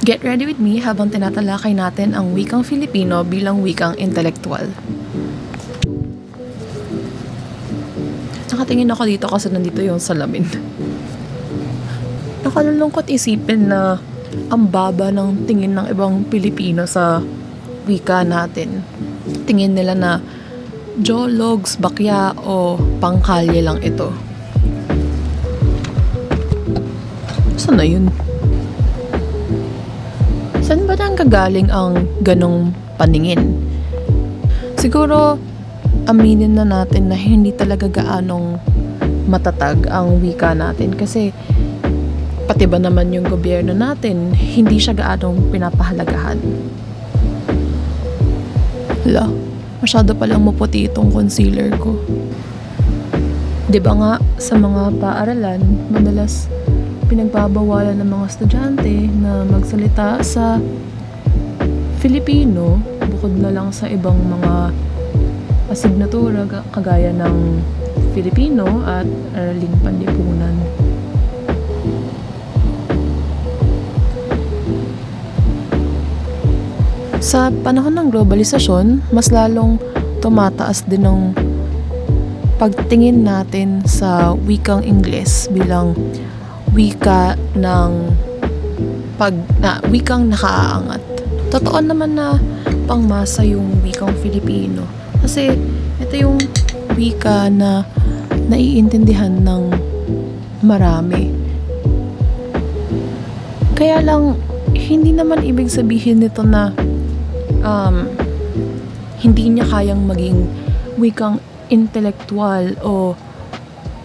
Get ready with me habang tinatalakay natin ang wikang Filipino bilang wikang intelektual. Nakatingin ako dito kasi nandito yung salamin. Nakalulungkot isipin na ang baba ng tingin ng ibang Pilipino sa wika natin. Tingin nila na jologs, bakya o pangkalye lang ito. Saan na yun? Saan ba nang gagaling ang ganong paningin? Siguro, aminin na natin na hindi talaga gaanong matatag ang wika natin kasi pati ba naman yung gobyerno natin, hindi siya gaanong pinapahalagahan. Hala, masyado palang maputi itong concealer ko. 'Di ba nga sa mga paaralan, madalas pinagbabawalan ng mga estudyante na magsalita sa Filipino bukod na lang sa ibang mga asignatura kagaya ng Filipino at Araling Panlipunan. Sa panahon ng globalisasyon, mas lalong tumataas din ng pagtingin natin sa wikang Ingles bilang wika ng wikang nakaaangat. Totoo naman na pangmasa yung wikang Filipino. Kasi ito yung wika na naiintindihan ng marami. Kaya lang, hindi naman ibig sabihin nito na hindi niya kayang maging wikang intelektual o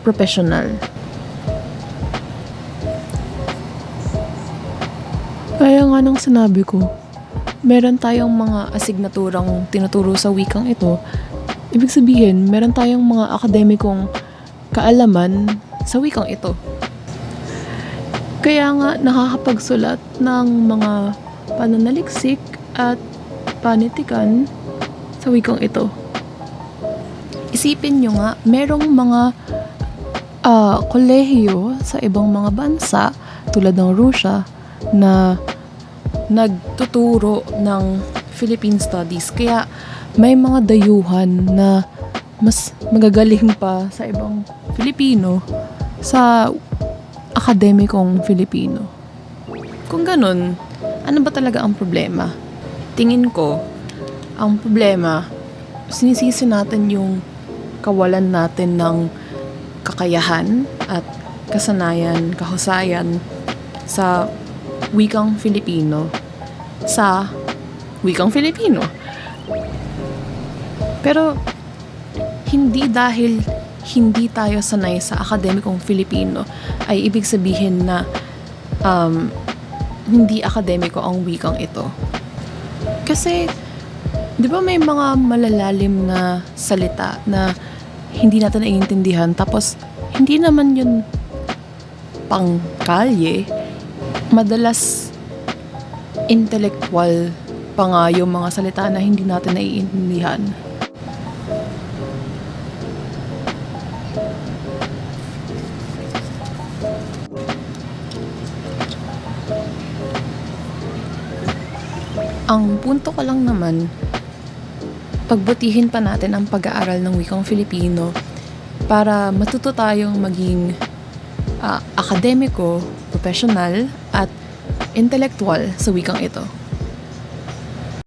professional. Kaya nga nang sinabi ko, meron tayong mga asignaturang tinuturo sa wikang ito. Ibig sabihin, meron tayong mga akademikong kaalaman sa wikang ito. Kaya nga nakakapagsulat ng mga pananaliksik at panitikan sa wikang ito. Isipin nyo nga, merong mga kolehiyo sa ibang mga bansa tulad ng Russia na nagtuturo ng Philippine Studies. Kaya may mga dayuhan na mas magagaling pa sa ibang Filipino sa akademikong Filipino. Kung ganun, ano ba talaga ang problema? Tingin ko, ang problema, sinisisi natin yung kawalan natin ng kakayahan at kasanayan, kahusayan sa wikang Filipino. Pero, hindi dahil hindi tayo sanay sa akademikong Filipino ay ibig sabihin na hindi akademiko ang wikang ito. Kasi, di ba may mga malalalim na salita na hindi natin naiintindihan tapos hindi naman yun pangkalye. Madalas intellectual pa nga yung mga salita na hindi natin naiintindihan. Ang punto ko lang naman, pagbutihin pa natin ang pag-aaral ng wikang Filipino para matuto tayong maging akademiko, professional at intelektual sa wikang ito.